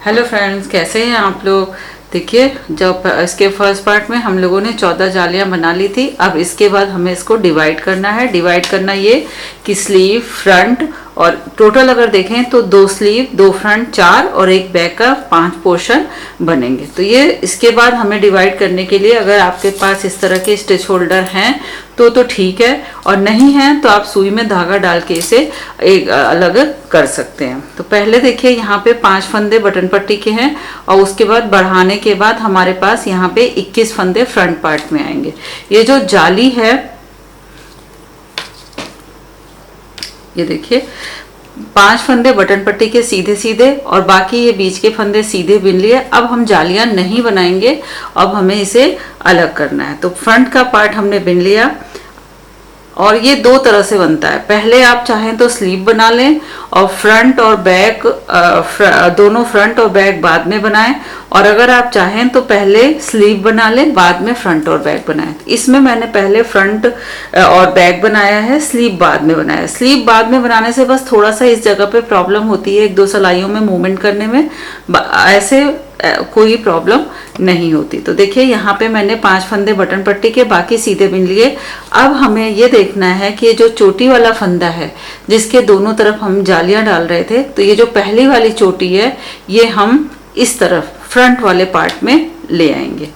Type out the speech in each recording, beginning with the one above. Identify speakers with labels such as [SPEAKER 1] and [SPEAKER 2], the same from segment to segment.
[SPEAKER 1] Hello friends, कैसे हैं आप लोग। देखिए, जब इसके फर्स्ट पार्ट में हम लोगों ने 14 जालियां बना ली थी। अब इसके बाद हमें इसको डिवाइड करना है। डिवाइड करना ये कि स्लीव, फ्रंट और टोटल अगर देखें तो 2 स्लीव, 2 फ्रंट, 4 और एक बैक का 5 पोर्शन बनेंगे। तो ये इसके बाद हमें डिवाइड करने के लिए अगर आपके पास इस तरह के स्टिच होल्डर हैं तो ठीक है, और नहीं है तो आप सुई में धागा डाल के इसे एक अलग कर सकते हैं। तो पहले देखिए, यहाँ पे 5 फंदे बटन पट्टी के हैं और उसके बाद बढ़ाने के बाद हमारे पास यहाँ पे 21 फंदे फ्रंट पार्ट में आएंगे। ये जो जाली है, ये देखिए 5 फंदे बटन पट्टी के सीधे सीधे और बाकी ये बीच के फंदे सीधे बिन लिए। अब हम जालियां नहीं बनाएंगे, अब हमें इसे अलग करना है। तो फ्रंट का पार्ट हमने बिन लिया और ये 2 तरह से बनता है। पहले आप चाहें तो स्लीव बना लें और फ्रंट और बैक दोनों फ्रंट और बैक बाद में बनाएं, और अगर आप चाहें तो पहले स्लीव बना लें बाद में फ्रंट और बैक बनाएं। इसमें मैंने पहले फ्रंट और बैक बनाया है, स्लीव बाद में बनाया है। स्लीव बाद में बनाने से बस थोड़ा सा इस जगह पे प्रॉब्लम होती है, 1-2 सिलाइयों में मूवमेंट करने में, ऐसे कोई प्रॉब्लम नहीं होती। तो देखिए, यहाँ पे मैंने 5 फंदे बटन पट्टी के बाकी सीधे बिन लिए। अब हमें ये देखना है कि जो चोटी वाला फंदा है जिसके दोनों तरफ हम जालियां डाल रहे थे, तो ये जो पहली वाली चोटी है ये हम इस तरफ फ्रंट वाले पार्ट में ले आएंगे,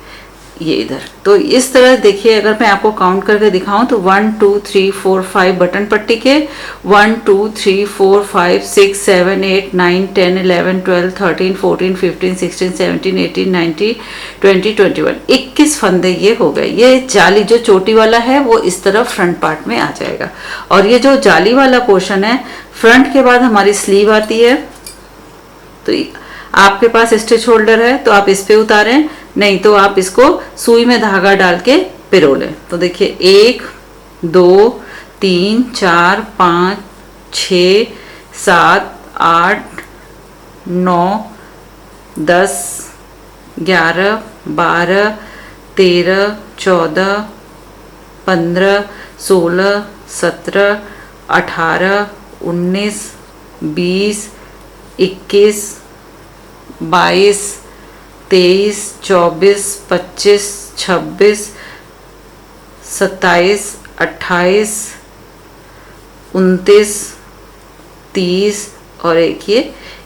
[SPEAKER 1] ये इधर। तो इस तरह देखिए, अगर मैं आपको काउंट करके दिखाऊं तो 1 2 3 4 5 बटन पट्टी के, 1 2 3 4 5 6 7 8 9 10 11 12 13 14 15 16 17 18 19 20 21 21 फंदे ये हो गए। ये जाली जो चोटी वाला है वो इस तरफ फ्रंट पार्ट में आ जाएगा, और ये जो जाली वाला पोर्शन है, फ्रंट के बाद हमारी स्लीव आती है। तो आपके पास स्टिच होल्डर है तो आप इस पे उतारें, नहीं तो आप इसको सुई में धागा डाल के पिरो लें। तो देखिए, 1 2 3 4 5 6 7 8 9 10 11 12 13 14 15 16 17 18 19 20 21 22 23 24 25 26 27 28 29 30 और एक ये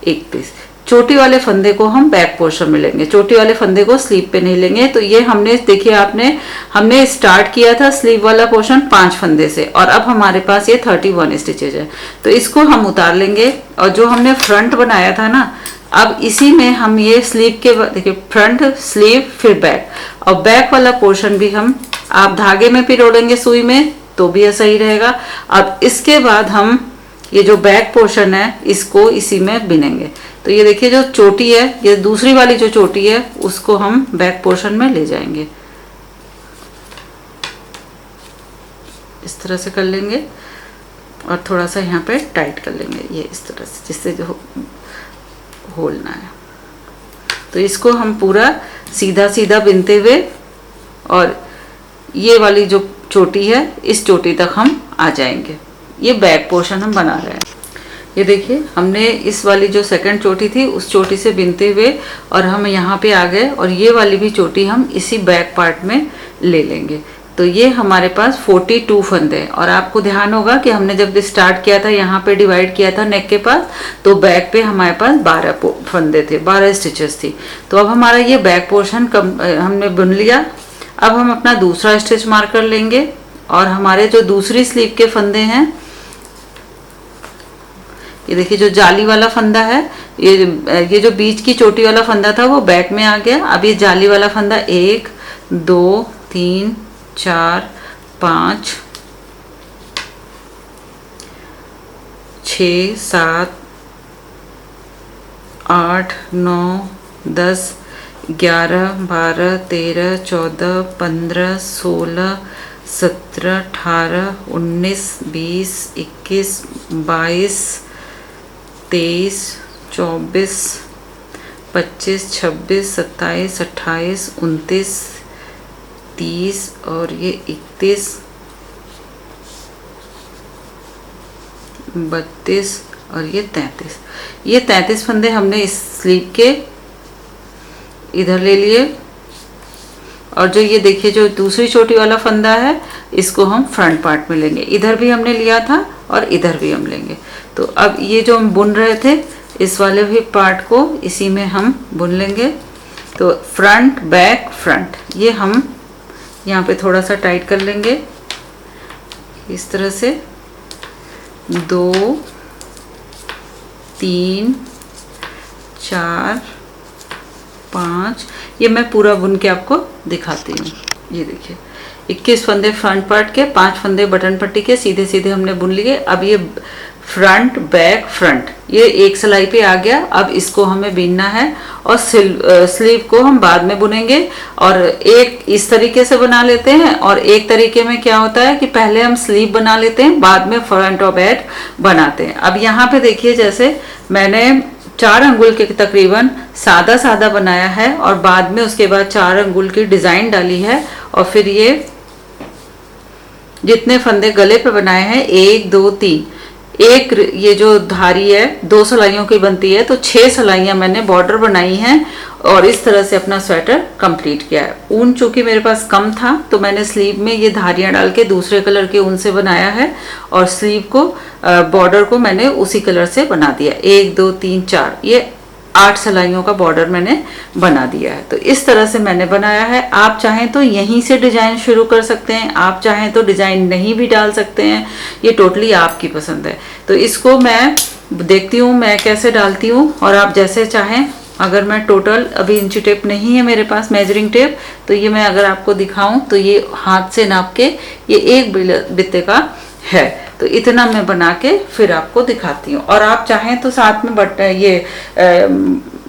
[SPEAKER 1] 31। चोटी वाले फंदे को हम बैक पोर्शन में लेंगे, चोटी वाले फंदे को स्लीव पे नहीं लेंगे। तो ये हमने देखिए, हमने स्टार्ट किया था स्लीव वाला पोर्शन 5 फंदे से, और अब हमारे पास ये 31 स्टिचेज है। तो इसको हम उतार लेंगे, और जो हमने फ्रंट बनाया था ना, अब इसी में हम ये स्लीव के देखिए, फ्रंट स्लीव फिर बैक, और बैक वाला पोर्शन भी हम आप धागे में पिरोलेंगे सुई में तो भी ऐसा ही रहेगा। अब इसके बाद हम ये जो बैक पोर्शन है इसको इसी में बिनेंगे। तो ये देखिए, जो चोटी है, ये दूसरी वाली जो चोटी है उसको हम बैक पोर्शन में ले जाएंगे, इस तरह से कर लेंगे और थोड़ा सा यहाँ पे टाइट कर लेंगे, ये इस तरह से, जिससे जो होलना है। तो इसको हम पूरा सीधा सीधा बिनते हुए, और ये वाली जो चोटी है इस चोटी तक हम आ जाएंगे। ये बैक पोर्शन हम बना रहे हैं। ये देखिए, हमने इस वाली जो सेकंड चोटी थी उस चोटी से बिनते हुए और हम यहाँ पे आ गए, और ये वाली भी चोटी हम इसी बैक पार्ट में ले लेंगे। तो ये हमारे पास 42 फंदे हैं, और आपको ध्यान होगा कि हमने जब स्टार्ट किया था यहाँ पे डिवाइड किया था नेक के पास, तो बैक पे हमारे पास 12 फंदे थे, 12 स्टिचेस थी। तो अब हमारा ये बैक पोर्शन हमने बुन लिया। अब हम अपना दूसरा स्टिच मार्क कर लेंगे, और हमारे जो दूसरी स्लीव के फंदे हैं, ये देखिए, जो जाली वाला फंदा है, ये जो बीच की चोटी वाला फंदा था वो बैक में आ गया। अब ये जाली वाला फंदा 1 2 3 4 5 6 7 8 9 10 11 12 13 14 15 16 17 18 19 20 21 22 23 24 25 26 27 28 29 30 और ये 31 32 और ये 33। ये 33 फंदे हमने इस स्लीव के इधर ले लिए। और जो ये देखिए जो दूसरी चोटी वाला फंदा है इसको हम फ्रंट पार्ट में लेंगे। इधर भी हमने लिया था और इधर भी हम लेंगे। तो अब ये जो हम बुन रहे थे इस वाले भी पार्ट को इसी में हम बुन लेंगे। तो फ्रंट बैक फ्रंट ये हम यहाँ पे थोड़ा सा टाइट कर लेंगे इस तरह से। 2 3 4 5 ये मैं पूरा बुन के आपको दिखाती हूँ। ये देखिए 21 फंदे फ्रंट पार्ट के, 5 फंदे बटन पट्टी के सीधे सीधे हमने बुन लिए। अब ये फ्रंट बैक फ्रंट ये एक सिलाई पे आ गया। अब इसको हमें बीनना है और स्लीव को हम बाद में बुनेंगे। और एक इस तरीके से बना लेते हैं और एक तरीके में क्या होता है कि पहले हम स्लीव बना लेते हैं बाद में फ्रंट और बैक बनाते हैं। अब यहाँ पे देखिए जैसे मैंने 4 अंगुल के तकरीबन सादा सादा बनाया है और बाद में उसके बाद 4 अंगुल की डिजाइन डाली है। और फिर ये जितने फंदे गले पे बनाए हैं 1 2 3 एक ये जो धारी है 2 सिलाइयों की बनती है तो 6 सिलाइयां मैंने बॉर्डर बनाई हैं और इस तरह से अपना स्वेटर कंप्लीट किया है। ऊन चूंकि मेरे पास कम था तो मैंने स्लीव में ये धारियां डाल के दूसरे कलर के ऊन से बनाया है और स्लीव को बॉर्डर को मैंने उसी कलर से बना दिया। 1 2 3 4 ये 8 सिलाइयों का बॉर्डर मैंने बना दिया है। तो इस तरह से मैंने बनाया है। आप चाहें तो यहीं से डिजाइन शुरू कर सकते हैं, आप चाहें तो डिजाइन नहीं भी डाल सकते हैं, ये टोटली आपकी पसंद है। तो इसको मैं देखती हूँ मैं कैसे डालती हूँ और आप जैसे चाहें। अगर मैं टोटल अभी इंची टेप नहीं है मेरे पास मेजरिंग टेप, तो ये मैं अगर आपको दिखाऊं तो ये हाथ से नाप के ये 1 बित्ते का है। तो इतना मैं बना के फिर आपको दिखाती हूँ। और आप चाहें तो साथ में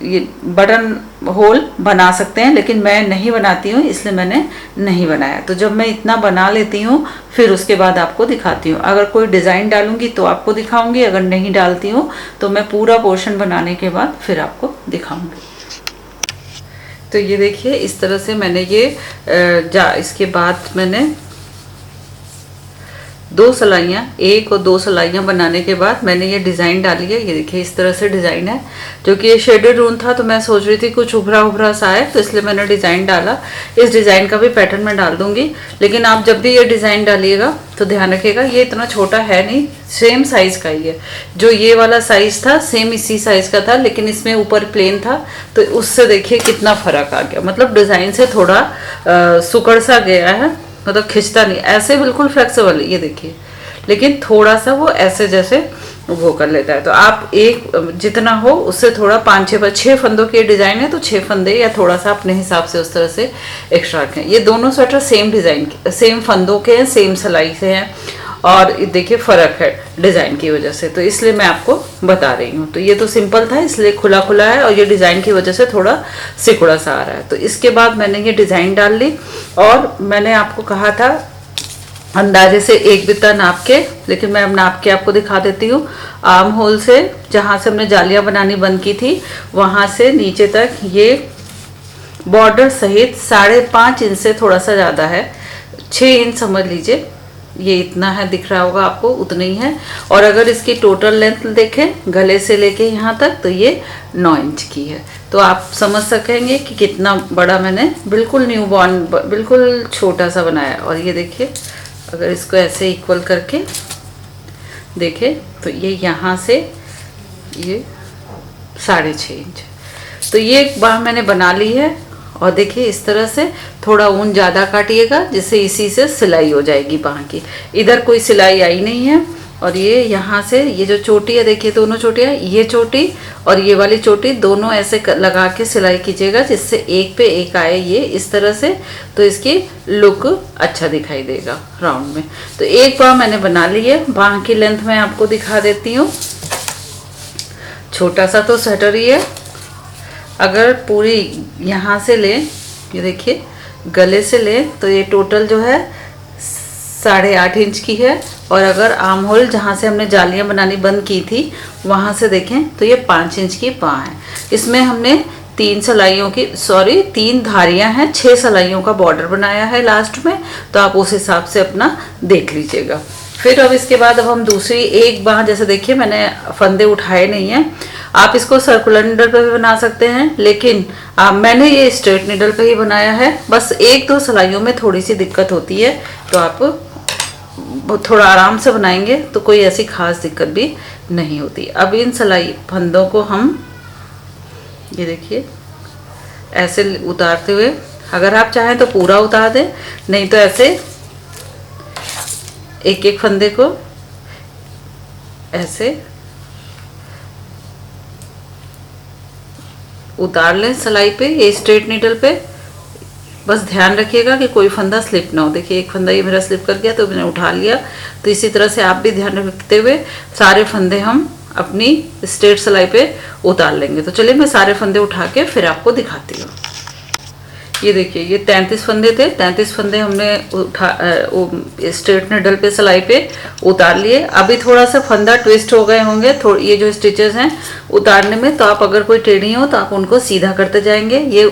[SPEAKER 1] ये बटन होल बना सकते हैं, लेकिन मैं नहीं बनाती हूँ इसलिए मैंने नहीं बनाया। तो जब मैं इतना बना लेती हूँ फिर उसके बाद आपको दिखाती हूँ। अगर कोई डिज़ाइन डालूंगी तो आपको दिखाऊंगी, अगर नहीं डालती हूँ तो मैं पूरा पोर्शन बनाने के बाद फिर आपको दिखाऊंगी। तो ये देखिए इस तरह से मैंने ये इसके बाद मैंने 2 सिलाइयाँ 1 और 2 सिलाइयाँ बनाने के बाद मैंने ये डिज़ाइन डाली है। ये देखिए इस तरह से डिज़ाइन है, जो कि ये शेडेड ऊन था तो मैं सोच रही थी कुछ उभरा उभरा सा है तो इसलिए मैंने डिज़ाइन डाला। इस डिज़ाइन का भी पैटर्न मैं डाल दूंगी, लेकिन आप जब भी ये डिज़ाइन डालिएगा तो ध्यान रखिएगा ये इतना छोटा है नहीं, सेम साइज़ का ही है। जो ये वाला साइज़ था सेम इसी साइज़ का था, लेकिन इसमें ऊपर प्लेन था तो उससे देखिए कितना फ़र्क आ गया। मतलब डिज़ाइन से थोड़ा सुकड़ सा गया है, मतलब खिंचता नहीं, ऐसे बिल्कुल फ्लेक्सिबल है ये देखिए, लेकिन थोड़ा सा वो ऐसे जैसे वो कर लेता है। तो आप एक जितना हो उससे थोड़ा 5-6 फंदों के डिज़ाइन है तो 6 फंदे या थोड़ा सा अपने हिसाब से उस तरह से एक्स्ट्रा रखें। ये दोनों स्वेटर सेम डिज़ाइन के सेम फंदों के हैं, सेम सिलाई से हैं और देखिए फ़र्क है डिज़ाइन की वजह से, तो इसलिए मैं आपको बता रही हूँ। तो ये तो सिंपल था इसलिए खुला खुला है और ये डिज़ाइन की वजह से थोड़ा सिकुड़ा सा आ रहा है। तो इसके बाद मैंने ये डिज़ाइन डाल ली और मैंने आपको कहा था अंदाजे से 1 बित्ता नाप के, लेकिन मैं अब नाप के आपको दिखा देती हूँ। आर्म होल से जहाँ से हमने जालियाँ बनानी बंद की थी वहाँ से नीचे तक ये बॉर्डर सहित 5.5 इंच से थोड़ा सा ज़्यादा है, 6 इंच समझ लीजिए, ये इतना है दिख रहा होगा आपको, उतना ही है। और अगर इसकी टोटल लेंथ देखें गले से लेके यहाँ तक तो ये 9 इंच की है। तो आप समझ सकेंगे कि कितना बड़ा मैंने बिल्कुल न्यूबॉर्न बिल्कुल छोटा सा बनाया। और ये देखिए अगर इसको ऐसे इक्वल करके देखें तो ये यहाँ से ये 6.5 इंच, तो ये एक बार मैंने बना ली है। और देखिए इस तरह से थोड़ा ऊन ज़्यादा काटिएगा जिससे इसी से सिलाई हो जाएगी बाह की। इधर कोई सिलाई आई नहीं है। और ये यहाँ से ये जो चोटी है देखिए दोनों चोटियाँ, ये चोटी और ये वाली चोटी दोनों ऐसे लगा के सिलाई कीजिएगा जिससे एक पे एक आए ये इस तरह से, तो इसकी लुक अच्छा दिखाई देगा राउंड में। तो एक बार मैंने बना ली है। बाह की लेंथ मैं आपको दिखा देती हूँ। छोटा सा तो स्वेटर ही है, अगर पूरी यहाँ से लें ये देखिए गले से लें तो ये टोटल जो है 8.5 इंच की है। और अगर आर्म होल जहाँ से हमने जालियाँ बनानी बंद की थी वहाँ से देखें तो ये 5 इंच की बाँह है। इसमें हमने 3 धारियाँ हैं, 6 सिलाइयों का बॉर्डर बनाया है लास्ट में, तो आप उस हिसाब से अपना देख लीजिएगा। फिर अब इसके बाद अब हम दूसरी एक बाह, जैसे देखिए मैंने फंदे उठाए नहीं है, आप इसको सर्कुलर नीडल पे भी बना सकते हैं, लेकिन मैंने ये स्ट्रेट नीडल पे ही बनाया है। बस एक दो सिलाइयों में थोड़ी सी दिक्कत होती है, तो आप थोड़ा आराम से बनाएंगे तो कोई ऐसी खास दिक्कत भी नहीं होती। अब इन सिलाई फंदों को हम ये देखिए ऐसे उतारते हुए, अगर आप चाहें तो पूरा उतार दें, नहीं तो ऐसे एक एक फंदे को ऐसे उतार लें सिलाई पे, ये स्ट्रेट नीडल पे। बस ध्यान रखिएगा कि कोई फंदा स्लिप ना हो। देखिए एक फंदा ये मेरा स्लिप कर गया तो मैंने उठा लिया, तो इसी तरह से आप भी ध्यान रखते हुए सारे फंदे हम अपनी स्ट्रेट सिलाई पे उतार लेंगे। तो चलिए मैं सारे फंदे उठा के फिर आपको दिखाती हूँ। ये देखिए ये 33 फंदे थे, 33 फंदे हमने स्ट्रेट नीडल पे सिलाई पे उतार लिए। अभी थोड़ा सा फंदा ट्विस्ट हो गए होंगे ये जो स्टिचेस हैं उतारने में, तो आप अगर कोई टेढ़ी हो तो आप उनको सीधा करते जाएंगे। ये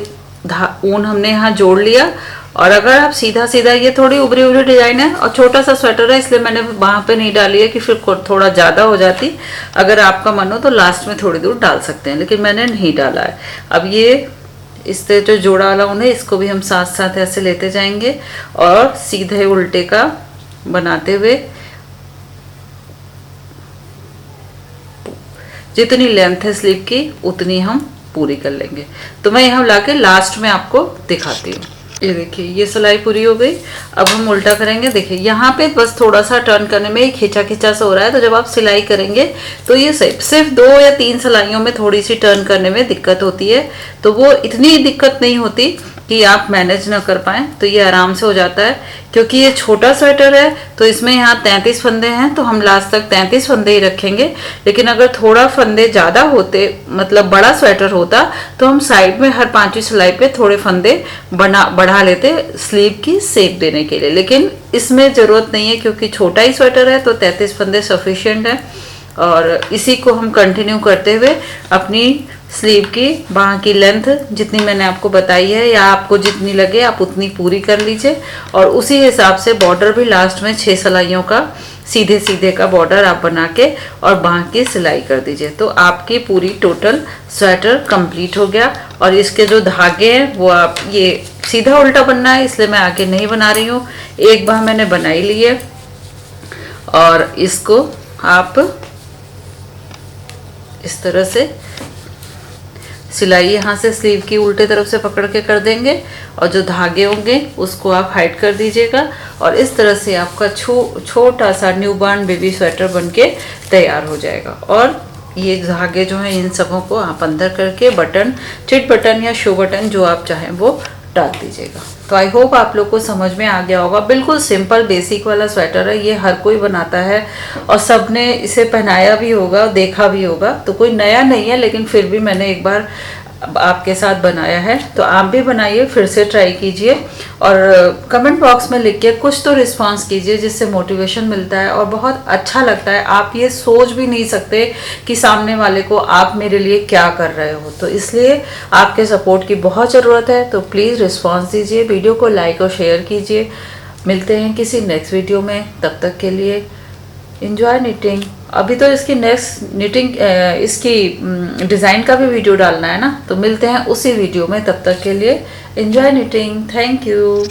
[SPEAKER 1] ऊन हमने यहाँ जोड़ लिया, और अगर आप सीधा सीधा, ये थोड़ी उभरी उभरी डिजाइन है और छोटा सा स्वेटर है, इसलिए मैंने वहां पे नहीं डाली है कि फिर थोड़ा ज्यादा हो जाती। अगर आपका मन हो तो लास्ट में थोड़ी दूर डाल सकते हैं, लेकिन मैंने नहीं डाला है। अब ये इससे जो जोड़ा वाला ऊन है इसको भी हम साथ साथ ऐसे लेते जाएंगे और सीधे उल्टे का बनाते हुए जितनी लेंथ है स्लीव की उतनी हम पूरी कर लेंगे। तो मैं यहाँ लाके लास्ट में आपको दिखाती हूँ। ये देखिए ये सिलाई पूरी हो गई। अब हम उल्टा करेंगे। देखिए यहाँ पे बस थोड़ा सा टर्न करने में खींचा खींचा सा हो रहा है, तो जब आप सिलाई करेंगे तो ये सिर्फ 2 या 3 सिलाइयों में थोड़ी सी टर्न करने में दिक्कत होती है, तो वो इतनी दिक्कत नहीं होती कि आप मैनेज ना कर पाएँ, तो ये आराम से हो जाता है। क्योंकि ये छोटा स्वेटर है तो इसमें यहाँ 33 फंदे हैं, तो हम लास्ट तक 33 फंदे ही रखेंगे। लेकिन अगर थोड़ा फंदे ज़्यादा होते, मतलब बड़ा स्वेटर होता, तो हम साइड में हर 5वीं सिलाई पे थोड़े फंदे बढ़ा लेते स्लीव की शेप देने के लिए। लेकिन इसमें ज़रूरत नहीं है क्योंकि छोटा ही स्वेटर है, तो 33 फंदे सफिशिएंट है। और इसी को हम कंटिन्यू करते हुए अपनी स्लीव की बाह की लेंथ जितनी मैंने आपको बताई है या आपको जितनी लगे आप उतनी पूरी कर लीजिए, और उसी हिसाब से बॉर्डर भी लास्ट में 6 सिलाइयों का सीधे सीधे का बॉर्डर आप बना के और बाह की सिलाई कर दीजिए। तो आपकी पूरी टोटल स्वेटर कंप्लीट हो गया। और इसके जो धागे हैं वो आप, ये सीधा उल्टा बनना है इसलिए मैं आगे नहीं बना रही हूँ। एक बाह मैंने बनाई ली है और इसको आप इस तरह से सिलाई यहाँ से स्लीव की उल्टे तरफ से पकड़ के कर देंगे, और जो धागे होंगे उसको आप हाइड कर दीजिएगा, और इस तरह से आपका छोटा सा न्यूबॉर्न बेबी स्वेटर बनके तैयार हो जाएगा। और ये धागे जो हैं इन सबों को आप अंदर करके बटन, चिट बटन या शो बटन जो आप चाहें वो डाल दीजिएगा। तो आई होप आप लोग को समझ में आ गया होगा। बिल्कुल सिंपल बेसिक वाला स्वेटर है, ये हर कोई बनाता है और सबने इसे पहनाया भी होगा, देखा भी होगा, तो कोई नया नहीं है, लेकिन फिर भी मैंने एक बार आपके साथ बनाया है। तो आप भी बनाइए, फिर से ट्राई कीजिए और कमेंट बॉक्स में लिख के कुछ तो रिस्पांस कीजिए, जिससे मोटिवेशन मिलता है और बहुत अच्छा लगता है। आप ये सोच भी नहीं सकते कि सामने वाले को आप मेरे लिए क्या कर रहे हो, तो इसलिए आपके सपोर्ट की बहुत ज़रूरत है। तो प्लीज़ रिस्पांस दीजिए, वीडियो को लाइक और शेयर कीजिए। मिलते हैं किसी नेक्स्ट वीडियो में, तब तक के लिए एंजॉय निटिंग। अभी तो इसकी नेक्स्ट निटिंग इसकी डिज़ाइन का भी वीडियो डालना है ना, तो मिलते हैं उसी वीडियो में। तब तक के लिए एंजॉय निटिंग। Thank you.